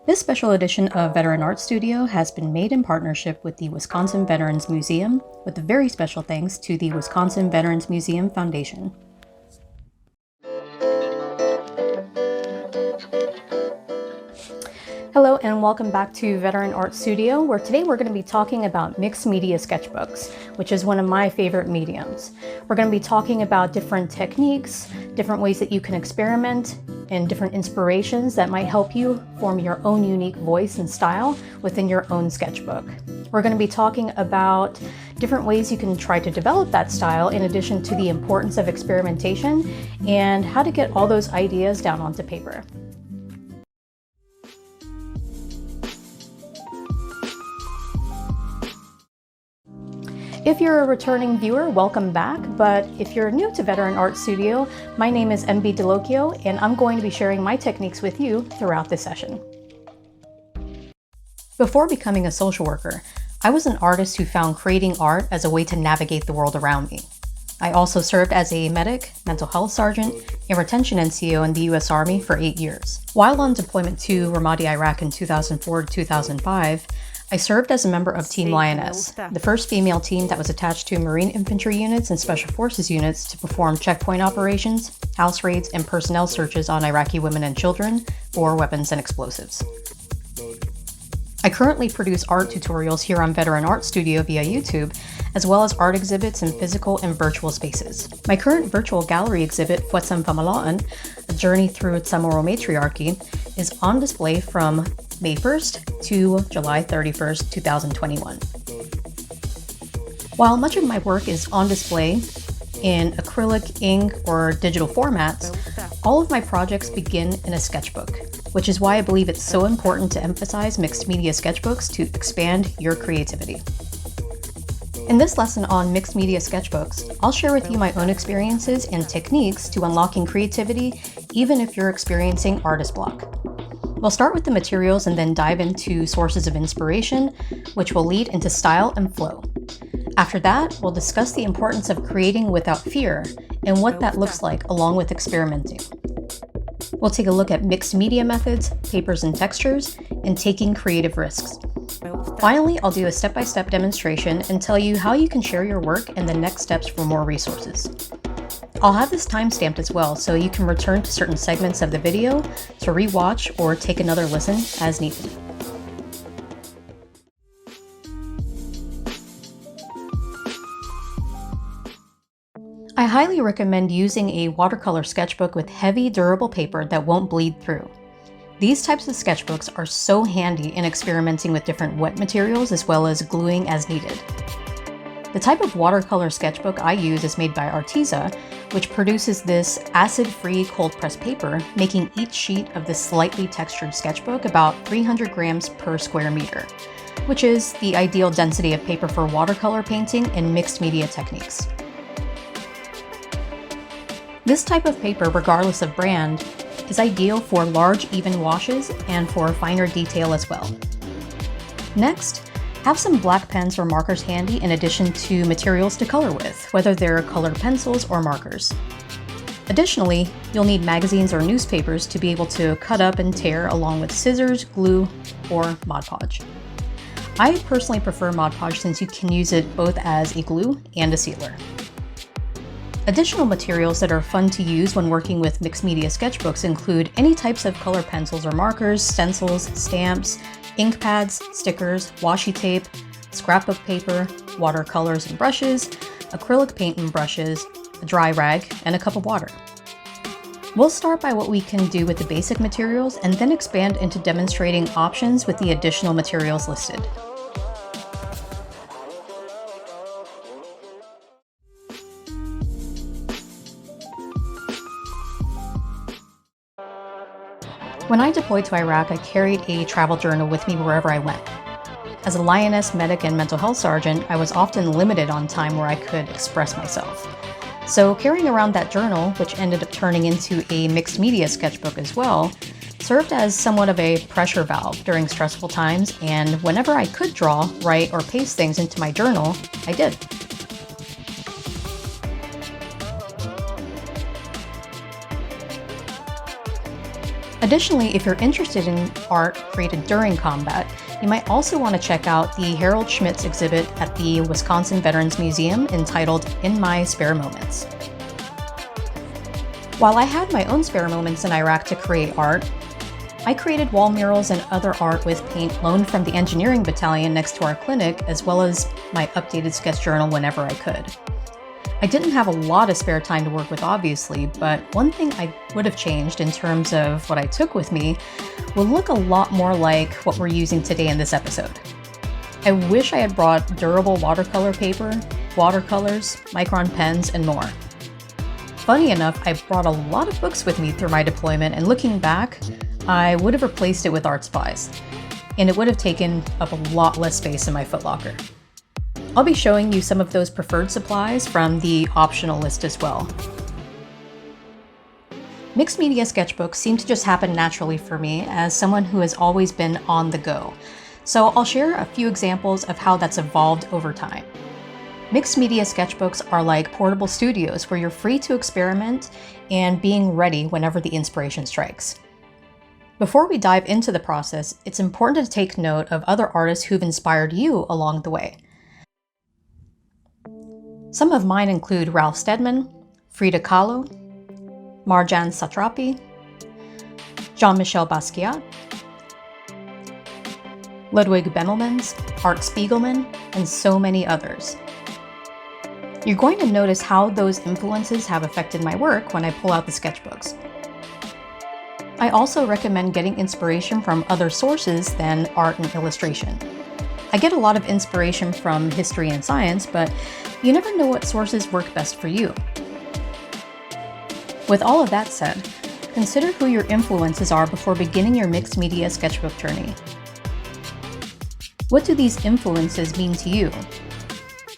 This special edition of Veteran Art Studio has been made in partnership with the Wisconsin Veterans Museum, with a very special thanks to the Wisconsin Veterans Museum Foundation. Hello and welcome back to Veteran Art Studio, where today we're going to be talking about mixed media sketchbooks, which is one of my favorite mediums. We're going to be talking about different techniques, different ways that you can experiment, and different inspirations that might help you form your own unique voice and style within your own sketchbook. We're going to be talking about different ways you can try to develop that style, in addition to the importance of experimentation and how to get all those ideas down onto paper. If you're a returning viewer, welcome back, but if you're new to Veteran Art Studio, my name is MB Dallocchio, and I'm going to be sharing my techniques with you throughout this session. Before becoming a social worker, I was an artist who found creating art as a way to navigate the world around me. I also served as a medic, mental health sergeant, and retention NCO in the U.S. Army for 8 years. While on deployment to Ramadi, Iraq in 2004 to 2005, I served as a member of Team Lioness, the first female team that was attached to Marine infantry units and Special Forces units to perform checkpoint operations, house raids, and personnel searches on Iraqi women and children for weapons and explosives. I currently produce art tutorials here on Veteran Art Studio via YouTube, as well as art exhibits in physical and virtual spaces. My current virtual gallery exhibit, Fuetsam Pamalaan, A Journey Through Chamorro Matriarchy, is on display from May 1st to July 31st, 2021. While much of my work is on display in acrylic, ink, or digital formats, all of my projects begin in a sketchbook, which is why I believe it's so important to emphasize mixed media sketchbooks to expand your creativity. In this lesson on mixed media sketchbooks, I'll share with you my own experiences and techniques to unlocking creativity, even if you're experiencing artist block. We'll start with the materials and then dive into sources of inspiration, which will lead into style and flow. After that, we'll discuss the importance of creating without fear and what that looks like along with experimenting. We'll take a look at mixed media methods, papers and textures, and taking creative risks. Finally, I'll do a step-by-step demonstration and tell you how you can share your work and the next steps for more resources. I'll have this time-stamped as well, so you can return to certain segments of the video to re-watch or take another listen as needed. I highly recommend using a watercolor sketchbook with heavy, durable paper that won't bleed through. These types of sketchbooks are so handy in experimenting with different wet materials as well as gluing as needed. The type of watercolor sketchbook I use is made by Arteza, which produces this acid-free cold-pressed paper, making each sheet of this slightly textured sketchbook about 300 grams per square meter, which is the ideal density of paper for watercolor painting and mixed media techniques. This type of paper, regardless of brand, is ideal for large, even washes and for finer detail as well. Next, have some black pens or markers handy in addition to materials to color with, whether they're colored pencils or markers. Additionally, you'll need magazines or newspapers to be able to cut up and tear, along with scissors, glue, or Mod Podge. I personally prefer Mod Podge since you can use it both as a glue and a sealer. Additional materials that are fun to use when working with mixed media sketchbooks include any types of color pencils or markers, stencils, stamps, ink pads, stickers, washi tape, scrapbook paper, watercolors and brushes, acrylic paint and brushes, a dry rag, and a cup of water. We'll start by what we can do with the basic materials and then expand into demonstrating options with the additional materials listed. When I deployed to Iraq, I carried a travel journal with me wherever I went. As a Lioness, medic, and mental health sergeant, I was often limited on time where I could express myself. So carrying around that journal, which ended up turning into a mixed media sketchbook as well, served as somewhat of a pressure valve during stressful times, and whenever I could draw, write, or paste things into my journal, I did. Additionally, if you're interested in art created during combat, you might also want to check out the Harold Schmidt's exhibit at the Wisconsin Veterans Museum entitled In My Spare Moments. While I had my own spare moments in Iraq to create art, I created wall murals and other art with paint loaned from the engineering battalion next to our clinic, as well as my updated sketch journal whenever I could. I didn't have a lot of spare time to work with, obviously, but one thing I would have changed in terms of what I took with me would look a lot more like what we're using today in this episode. I wish I had brought durable watercolor paper, watercolors, micron pens, and more. Funny enough, I brought a lot of books with me through my deployment, and looking back, I would have replaced it with art supplies, and it would have taken up a lot less space in my footlocker. I'll be showing you some of those preferred supplies from the optional list as well. Mixed media sketchbooks seem to just happen naturally for me as someone who has always been on the go, so I'll share a few examples of how that's evolved over time. Mixed media sketchbooks are like portable studios where you're free to experiment and being ready whenever the inspiration strikes. Before we dive into the process, it's important to take note of other artists who've inspired you along the way. Some of mine include Ralph Steadman, Frida Kahlo, Marjan Satrapi, Jean-Michel Basquiat, Ludwig Bemelmans, Art Spiegelman, and so many others. You're going to notice how those influences have affected my work when I pull out the sketchbooks. I also recommend getting inspiration from other sources than art and illustration. I get a lot of inspiration from history and science, but you never know what sources work best for you. With all of that said, consider who your influences are before beginning your mixed media sketchbook journey. What do these influences mean to you?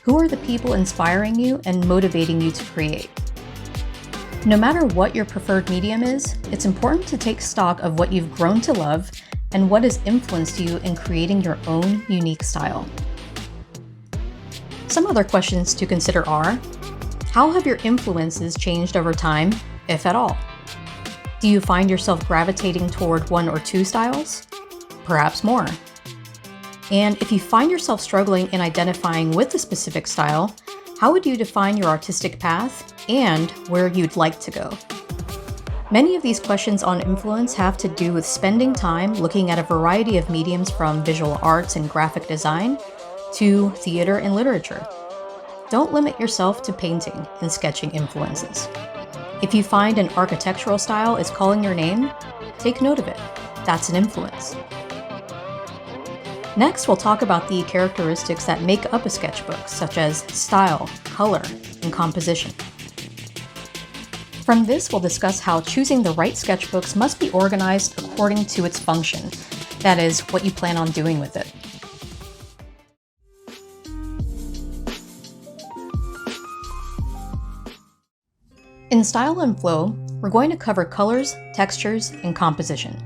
Who are the people inspiring you and motivating you to create? No matter what your preferred medium is, it's important to take stock of what you've grown to love and what has influenced you in creating your own unique style. Some other questions to consider are, how have your influences changed over time, if at all? Do you find yourself gravitating toward one or two styles? Perhaps more. And if you find yourself struggling in identifying with a specific style, how would you define your artistic path and where you'd like to go? Many of these questions on influence have to do with spending time looking at a variety of mediums from visual arts and graphic design to theater and literature. Don't limit yourself to painting and sketching influences. If you find an architectural style is calling your name, take note of it. That's an influence. Next, we'll talk about the characteristics that make up a sketchbook, such as style, color, and composition. From this, we'll discuss how choosing the right sketchbooks must be organized according to its function, that is, what you plan on doing with it. In Style and Flow, we're going to cover colors, textures, and composition.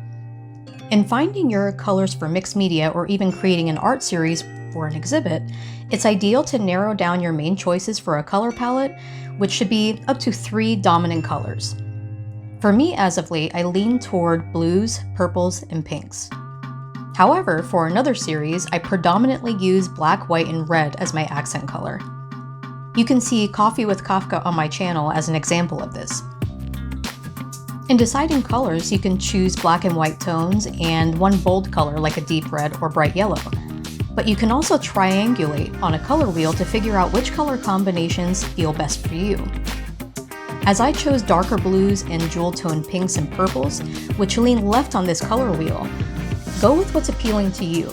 In finding your colors for mixed media or even creating an art series or an exhibit, it's ideal to narrow down your main choices for a color palette, which should be up to 3 dominant colors. For me, as of late, I lean toward blues, purples, and pinks. However, for another series, I predominantly use black, white, and red as my accent color. You can see Coffee with Kafka on my channel as an example of this. In deciding colors, you can choose black and white tones and one bold color like a deep red or bright yellow. But you can also triangulate on a color wheel to figure out which color combinations feel best for you. As I chose darker blues and jewel tone pinks and purples, which lean left on this color wheel, go with what's appealing to you.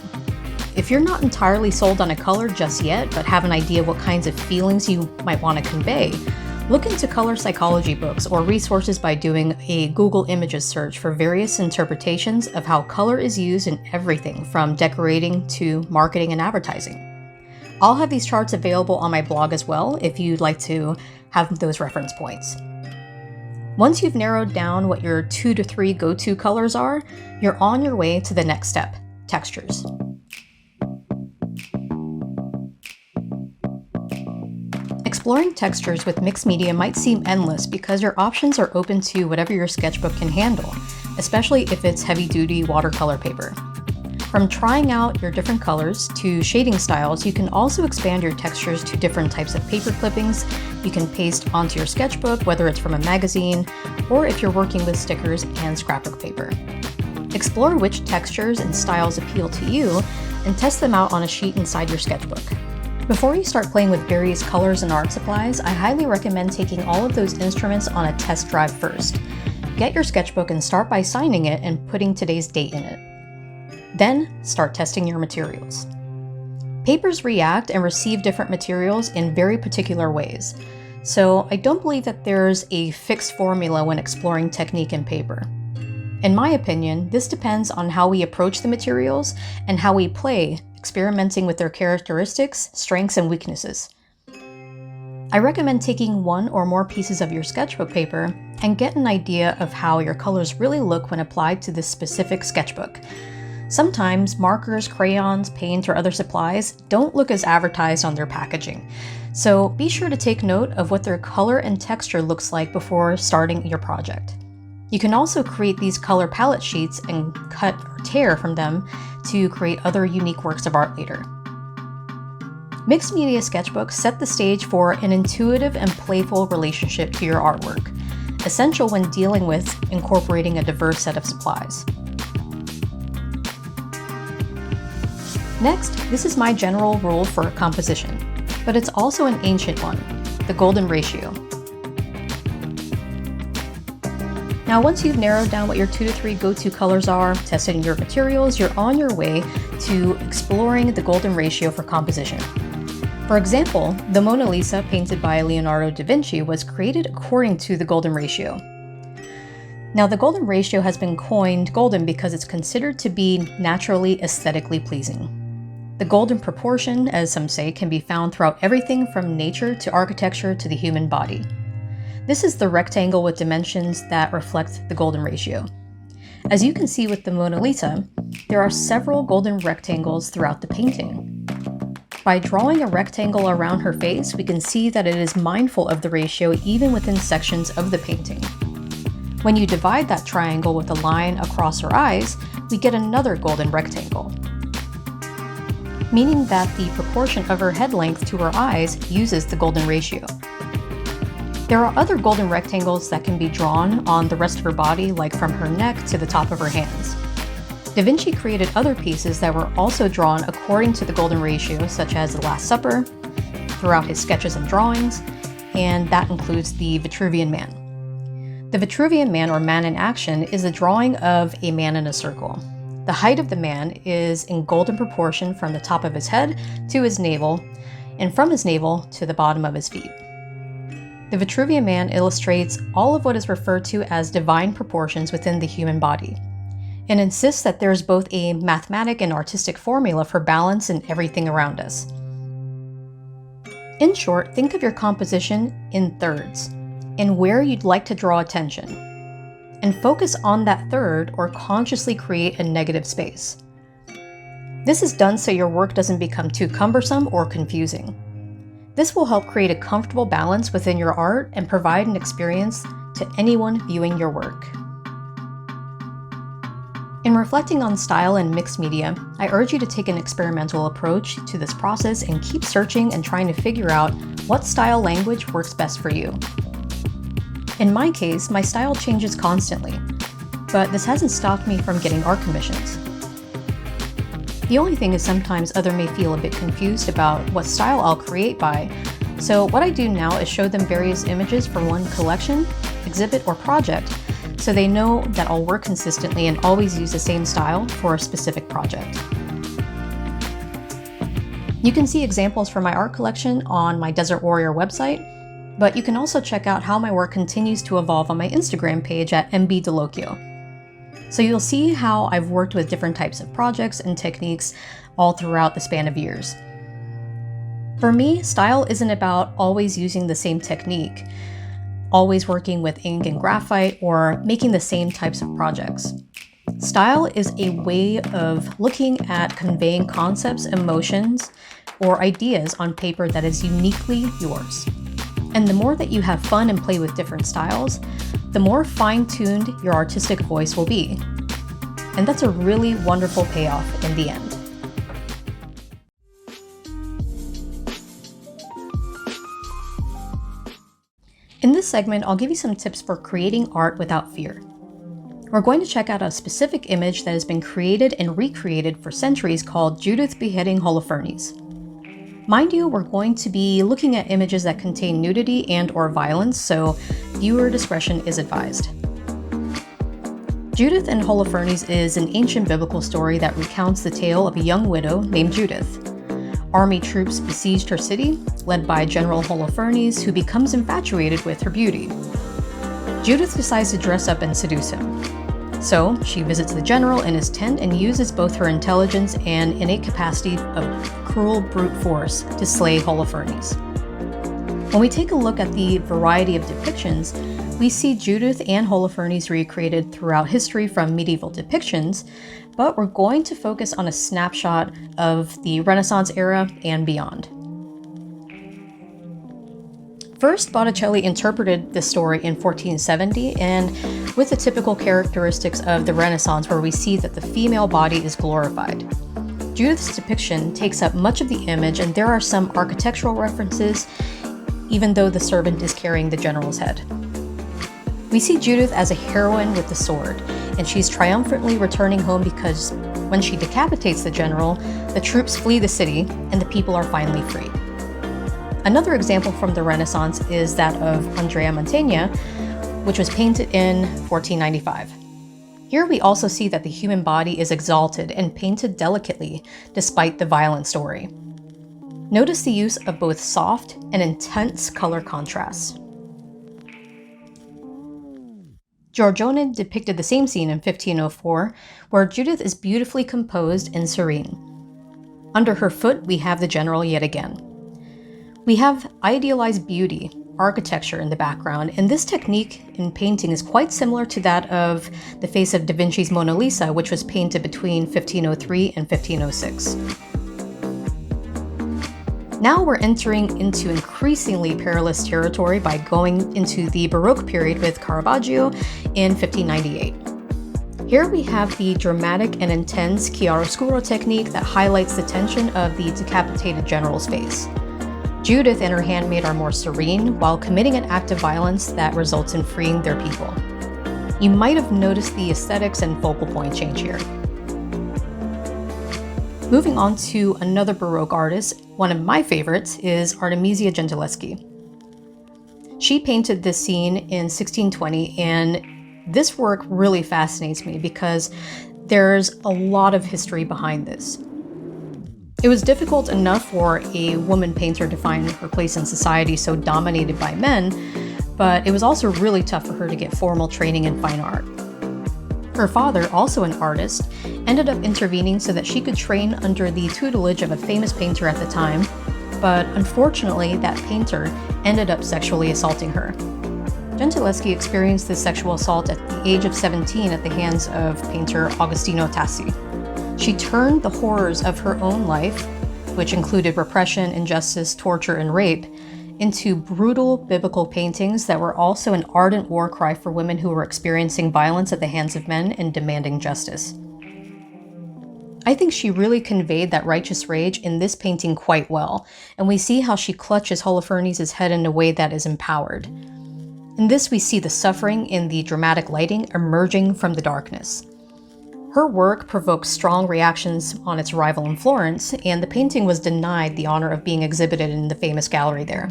If you're not entirely sold on a color just yet, but have an idea what kinds of feelings you might want to convey, look into color psychology books or resources by doing a Google Images search for various interpretations of how color is used in everything from decorating to marketing and advertising. I'll have these charts available on my blog as well if you'd like to have those reference points. Once you've narrowed down what your 2 to 3 go-to colors are, you're on your way to the next step, textures. Exploring textures with mixed media might seem endless because your options are open to whatever your sketchbook can handle, especially if it's heavy-duty watercolor paper. From trying out your different colors to shading styles, you can also expand your textures to different types of paper clippings you can paste onto your sketchbook, whether it's from a magazine or if you're working with stickers and scrapbook paper. Explore which textures and styles appeal to you and test them out on a sheet inside your sketchbook. Before you start playing with various colors and art supplies, I highly recommend taking all of those instruments on a test drive first. Get your sketchbook and start by signing it and putting today's date in it. Then, start testing your materials. Papers react and receive different materials in very particular ways, so I don't believe that there's a fixed formula when exploring technique in paper. In my opinion, this depends on how we approach the materials and how we play, experimenting with their characteristics, strengths, and weaknesses. I recommend taking one or more pieces of your sketchbook paper and get an idea of how your colors really look when applied to this specific sketchbook. Sometimes markers, crayons, paint, or other supplies don't look as advertised on their packaging, so be sure to take note of what their color and texture looks like before starting your project. You can also create these color palette sheets and cut or tear from them to create other unique works of art later. Mixed media sketchbooks set the stage for an intuitive and playful relationship to your artwork, essential when dealing with incorporating a diverse set of supplies. Next, this is my general rule for composition, but it's also an ancient one, the golden ratio. Now, once you've narrowed down what your 2 to 3 go-to colors are, tested your materials, you're on your way to exploring the golden ratio for composition. For example, the Mona Lisa, painted by Leonardo da Vinci, was created according to the golden ratio. Now, the golden ratio has been coined golden because it's considered to be naturally aesthetically pleasing. The golden proportion, as some say, can be found throughout everything from nature to architecture to the human body. This is the rectangle with dimensions that reflect the golden ratio. As you can see with the Mona Lisa, there are several golden rectangles throughout the painting. By drawing a rectangle around her face, we can see that it is mindful of the ratio even within sections of the painting. When you divide that triangle with a line across her eyes, we get another golden rectangle, meaning that the proportion of her head length to her eyes uses the golden ratio. There are other golden rectangles that can be drawn on the rest of her body, like from her neck to the top of her hands. Da Vinci created other pieces that were also drawn according to the golden ratio, such as the Last Supper, throughout his sketches and drawings, and that includes the Vitruvian Man. The Vitruvian Man, or Man in Action, is a drawing of a man in a circle. The height of the man is in golden proportion from the top of his head to his navel, and from his navel to the bottom of his feet. The Vitruvian Man illustrates all of what is referred to as divine proportions within the human body, and insists that there is both a mathematic and artistic formula for balance in everything around us. In short, think of your composition in thirds, and where you'd like to draw attention, and focus on that third or consciously create a negative space. This is done so your work doesn't become too cumbersome or confusing. This will help create a comfortable balance within your art and provide an experience to anyone viewing your work. In reflecting on style and mixed media, I urge you to take an experimental approach to this process and keep searching and trying to figure out what style language works best for you. In my case, my style changes constantly, but this hasn't stopped me from getting art commissions. The only thing is sometimes others may feel a bit confused about what style I'll create by, so what I do now is show them various images from one collection, exhibit, or project, so they know that I'll work consistently and always use the same style for a specific project. You can see examples from my art collection on my Desert Warrior website, but you can also check out how my work continues to evolve on my Instagram page at Dallocchio. So you'll see how I've worked with different types of projects and techniques all throughout the span of years. For me, style isn't about always using the same technique, always working with ink and graphite, or making the same types of projects. Style is a way of looking at conveying concepts, emotions, or ideas on paper that is uniquely yours. And the more that you have fun and play with different styles, the more fine-tuned your artistic voice will be. And that's a really wonderful payoff in the end. In this segment, I'll give you some tips for creating art without fear. We're going to check out a specific image that has been created and recreated for centuries called Judith beheading Holofernes. Mind you, we're going to be looking at images that contain nudity and/or violence, so viewer discretion is advised. Judith and Holofernes is an ancient biblical story that recounts the tale of a young widow named Judith. Army troops besieged her city, led by General Holofernes, who becomes infatuated with her beauty. Judith decides to dress up and seduce him. So, she visits the general in his tent and uses both her intelligence and innate capacity of cruel brute force to slay Holofernes. When we take a look at the variety of depictions, we see Judith and Holofernes recreated throughout history from medieval depictions, but we're going to focus on a snapshot of the Renaissance era and beyond. First, Botticelli interpreted this story in 1470, and with the typical characteristics of the Renaissance where we see that the female body is glorified. Judith's depiction takes up much of the image, and there are some architectural references, even though the servant is carrying the general's head. We see Judith as a heroine with the sword, and she's triumphantly returning home because when she decapitates the general, the troops flee the city and the people are finally free. Another example from the Renaissance is that of Andrea Mantegna, which was painted in 1495. Here we also see that the human body is exalted and painted delicately despite the violent story. Notice the use of both soft and intense color contrasts. Giorgione depicted the same scene in 1504, where Judith is beautifully composed and serene. Under her foot, we have the general yet again. We have idealized beauty, architecture in the background, and this technique in painting is quite similar to that of the face of Da Vinci's Mona Lisa, which was painted between 1503 and 1506. Now we're entering into increasingly perilous territory by going into the Baroque period with Caravaggio in 1598. Here we have the dramatic and intense chiaroscuro technique that highlights the tension of the decapitated general's face. Judith and her handmaid are more serene while committing an act of violence that results in freeing their people. You might have noticed the aesthetics and focal point change here. Moving on to another Baroque artist, one of my favorites is Artemisia Gentileschi. She painted this scene in 1620, and this work really fascinates me because there's a lot of history behind this. It was difficult enough for a woman painter to find her place in society so dominated by men, but it was also really tough for her to get formal training in fine art. Her father, also an artist, ended up intervening so that she could train under the tutelage of a famous painter at the time, but unfortunately that painter ended up sexually assaulting her. Gentileschi experienced this sexual assault at the age of 17 at the hands of painter Agostino Tassi. She turned the horrors of her own life, which included repression, injustice, torture, and rape, into brutal biblical paintings that were also an ardent war cry for women who were experiencing violence at the hands of men and demanding justice. I think she really conveyed that righteous rage in this painting quite well, and we see how she clutches Holofernes' head in a way that is empowered. In this, we see the suffering in the dramatic lighting emerging from the darkness. Her work provoked strong reactions on its arrival in Florence, and the painting was denied the honor of being exhibited in the famous gallery there.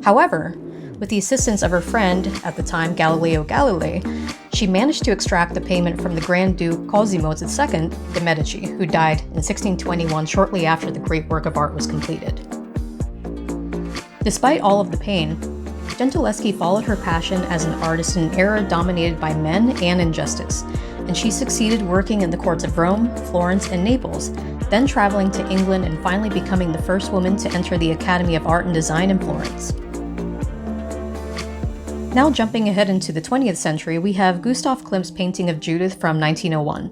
However, with the assistance of her friend, at the time Galileo Galilei, she managed to extract the payment from the Grand Duke Cosimo II de' Medici, who died in 1621 shortly after the great work of art was completed. Despite all of the pain, Gentileschi followed her passion as an artist in an era dominated by men and injustice, and she succeeded working in the courts of Rome, Florence, and Naples, then traveling to England and finally becoming the first woman to enter the Academy of Art and Design in Florence. Now jumping ahead into the 20th century, we have Gustav Klimt's painting of Judith from 1901.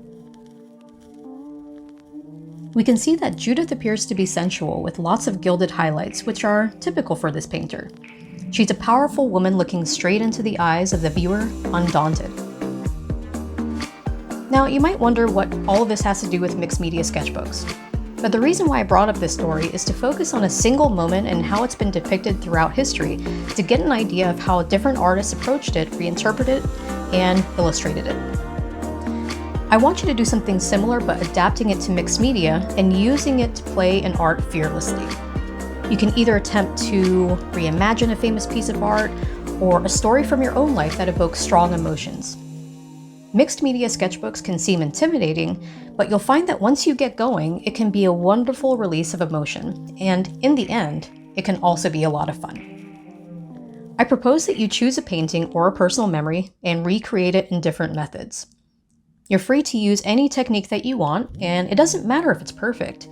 We can see that Judith appears to be sensual with lots of gilded highlights, which are typical for this painter. She's a powerful woman looking straight into the eyes of the viewer, undaunted. Now, you might wonder what all of this has to do with mixed media sketchbooks. But the reason why I brought up this story is to focus on a single moment and how it's been depicted throughout history to get an idea of how different artists approached it, reinterpreted it, and illustrated it. I want you to do something similar but adapting it to mixed media and using it to play an art fearlessly. You can either attempt to reimagine a famous piece of art or a story from your own life that evokes strong emotions. Mixed media sketchbooks can seem intimidating, but you'll find that once you get going, it can be a wonderful release of emotion, and in the end, it can also be a lot of fun. I propose that you choose a painting or a personal memory and recreate it in different methods. You're free to use any technique that you want, and it doesn't matter if it's perfect.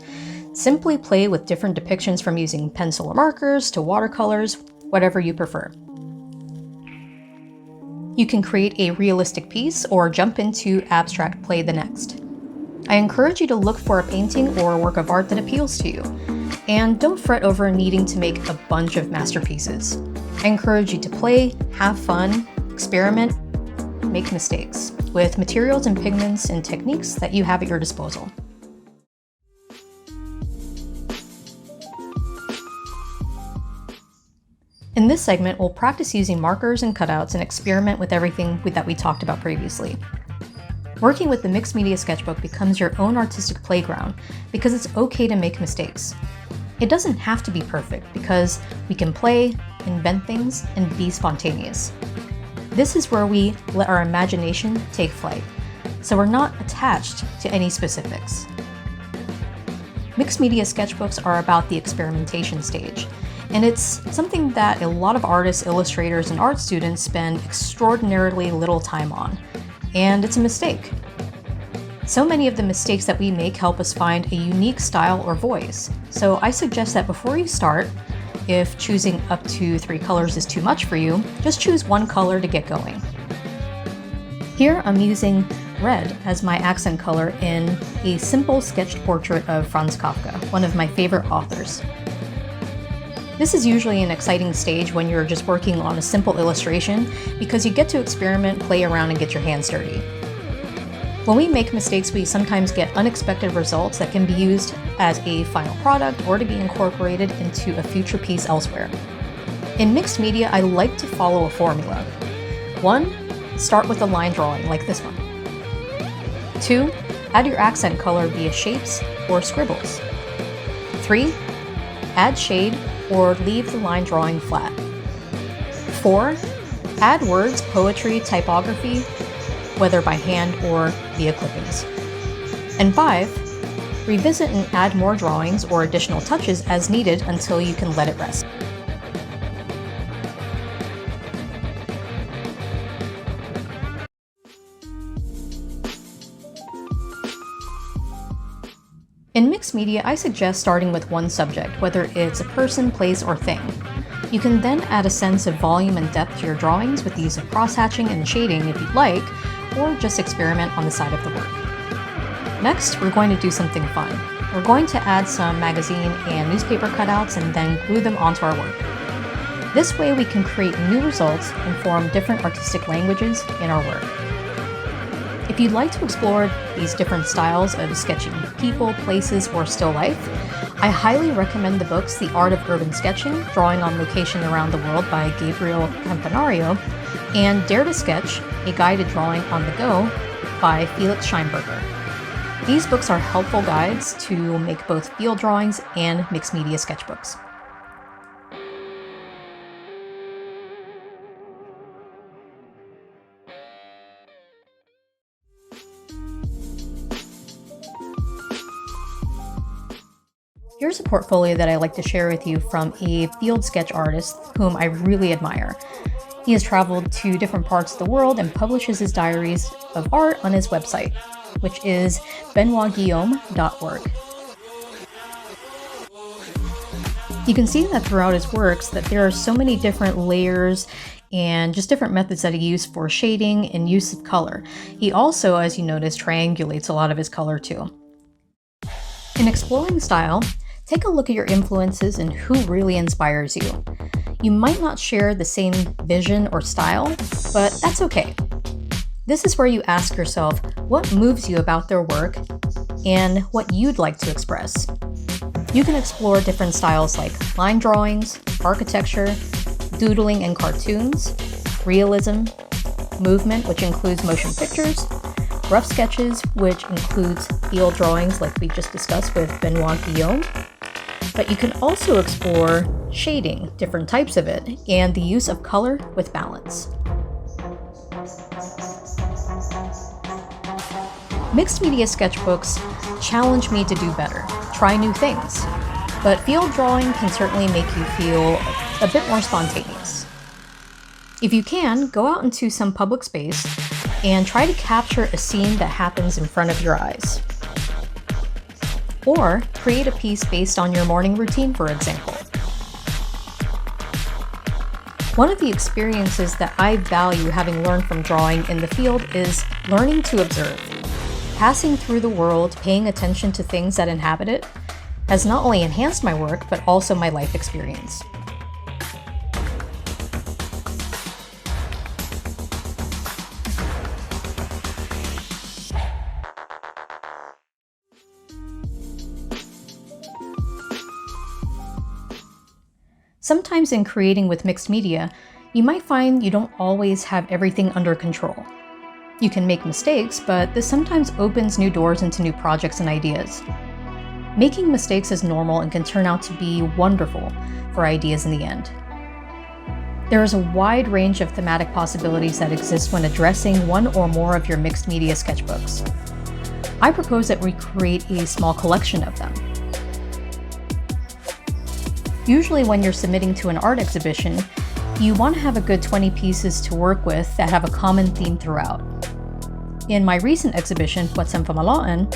Simply play with different depictions from using pencil or markers to watercolors, whatever you prefer. You can create a realistic piece or jump into abstract play the next. I encourage you to look for a painting or a work of art that appeals to you, and don't fret over needing to make a bunch of masterpieces. I encourage you to play, have fun, experiment, make mistakes with materials and pigments and techniques that you have at your disposal. In this segment, we'll practice using markers and cutouts and experiment with everything that we talked about previously. Working with the Mixed Media Sketchbook becomes your own artistic playground because it's okay to make mistakes. It doesn't have to be perfect because we can play, invent things, and be spontaneous. This is where we let our imagination take flight, so we're not attached to any specifics. Mixed media sketchbooks are about the experimentation stage, and it's something that a lot of artists, illustrators, and art students spend extraordinarily little time on, and it's a mistake. So many of the mistakes that we make help us find a unique style or voice, so I suggest that before you start, if choosing up to 3 colors is too much for you, just choose one color to get going. Here I'm using red as my accent color in a simple sketched portrait of Franz Kafka, one of my favorite authors. This is usually an exciting stage when you're just working on a simple illustration because you get to experiment, play around, and get your hands dirty. When we make mistakes, we sometimes get unexpected results that can be used as a final product or to be incorporated into a future piece elsewhere. In mixed media, I like to follow a formula. 1. Start with a line drawing like this one. 2. Add your accent color via shapes or scribbles. 3. Add shade or leave the line drawing flat. 4. Add words, poetry, typography, whether by hand or via clippings. And 5. Revisit and add more drawings or additional touches as needed until you can let it rest. In mixed media, I suggest starting with one subject, whether it's a person, place, or thing. You can then add a sense of volume and depth to your drawings with the use of cross-hatching and shading if you'd like, or just experiment on the side of the work. Next, we're going to do something fun. We're going to add some magazine and newspaper cutouts and then glue them onto our work. This way we can create new results and form different artistic languages in our work. If you'd like to explore these different styles of sketching people, places, or still life, I highly recommend the books The Art of Urban Sketching, Drawing on Location Around the World by Gabriel Campanario, and Dare to Sketch, A Guided Drawing on the Go by Felix Scheinberger. These books are helpful guides to make both field drawings and mixed media sketchbooks. Here's a portfolio that I like to share with you from a field sketch artist whom I really admire. He has traveled to different parts of the world and publishes his diaries of art on his website, which is benoitguillaume.org. You can see that throughout his works that there are so many different layers and just different methods that he used for shading and use of color. He also, as you notice, triangulates a lot of his color too. In exploring style, Take a look at your influences and who really inspires you. You might not share the same vision or style, but that's okay. This is where you ask yourself what moves you about their work and what you'd like to express. You can explore different styles like line drawings, architecture, doodling and cartoons, realism, movement, which includes motion pictures, rough sketches, which includes field drawings like we just discussed with Benoit Guillaume. But you can also explore shading, different types of it, and the use of color with balance. Mixed media sketchbooks challenge me to do better, try new things, but field drawing can certainly make you feel a bit more spontaneous. If you can, go out into some public space and try to capture a scene that happens in front of your eyes. Or create a piece based on your morning routine, for example. One of the experiences that I value having learned from drawing in the field is learning to observe. Passing through the world, paying attention to things that inhabit it, has not only enhanced my work, but also my life experience. Sometimes in creating with mixed media, you might find you don't always have everything under control. You can make mistakes, but this sometimes opens new doors into new projects and ideas. Making mistakes is normal and can turn out to be wonderful for ideas in the end. There is a wide range of thematic possibilities that exist when addressing one or more of your mixed media sketchbooks. I propose that we create a small collection of them. Usually when you're submitting to an art exhibition, you want to have a good 20 pieces to work with that have a common theme throughout. In my recent exhibition, Poetsen Famalaen,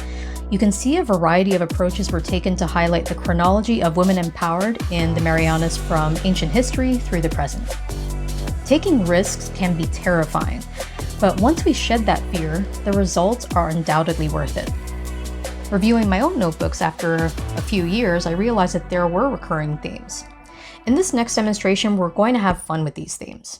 you can see a variety of approaches were taken to highlight the chronology of women empowered in the Marianas from ancient history through the present. Taking risks can be terrifying, but once we shed that fear, the results are undoubtedly worth it. Reviewing my own notebooks after a few years, I realized that there were recurring themes. In this next demonstration, we're going to have fun with these themes.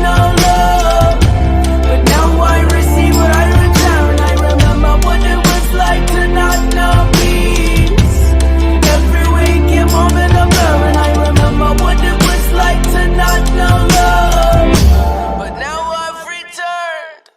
not know love, but now I receive what I return. I remember what it was like to not know peace. Every waking moment of love, and I remember what it was like to not know love, but now I've returned.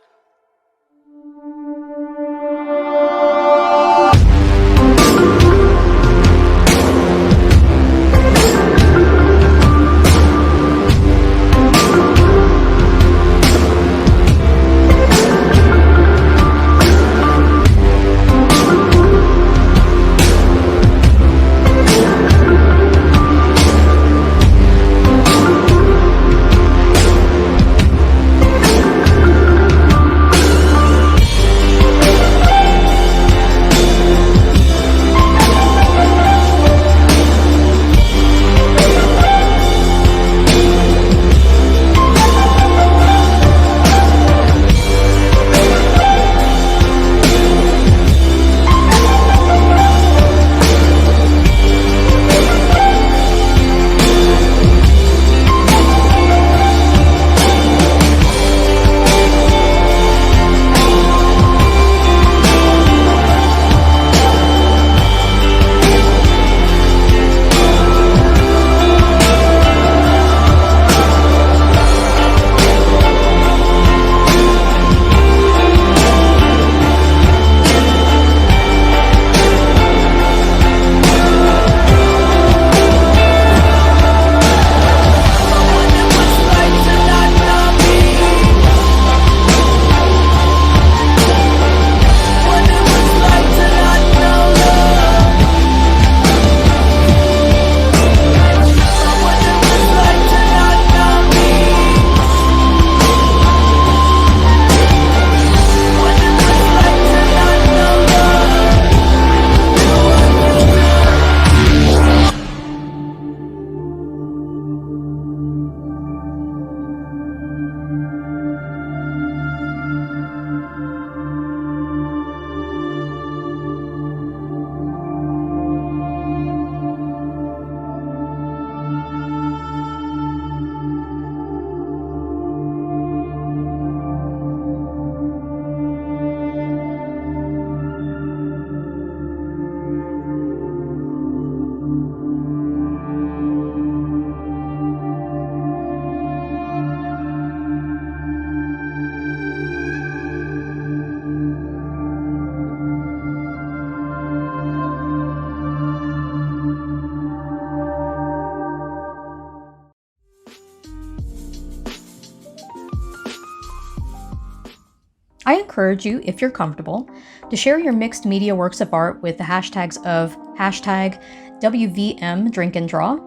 I encourage you, if you're comfortable, to share your mixed media works of art with the hashtags of #WVM Drink and Draw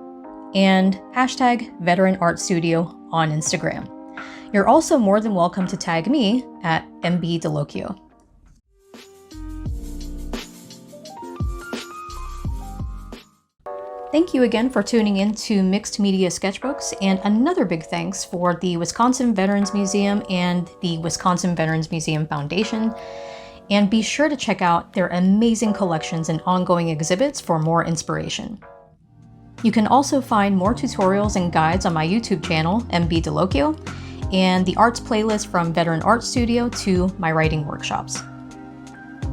and #Veteran Art Studio on Instagram. You're also more than welcome to tag me at MB Dallocchio. Thank you again for tuning in to Mixed Media Sketchbooks, and another big thanks for the Wisconsin Veterans Museum and the Wisconsin Veterans Museum Foundation. And be sure to check out their amazing collections and ongoing exhibits for more inspiration. You can also find more tutorials and guides on my YouTube channel, MB Dallocchio, and the arts playlist from Veteran Art Studio to my writing workshops.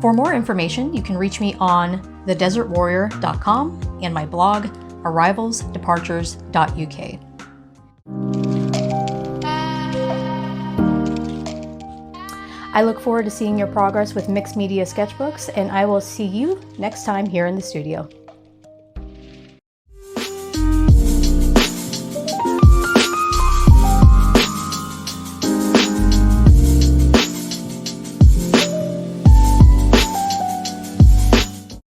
For more information, you can reach me on thedesertwarrior.com and my blog, arrivalsdepartures.uk. I look forward to seeing your progress with Mixed Media Sketchbooks, and I will see you next time here in the studio.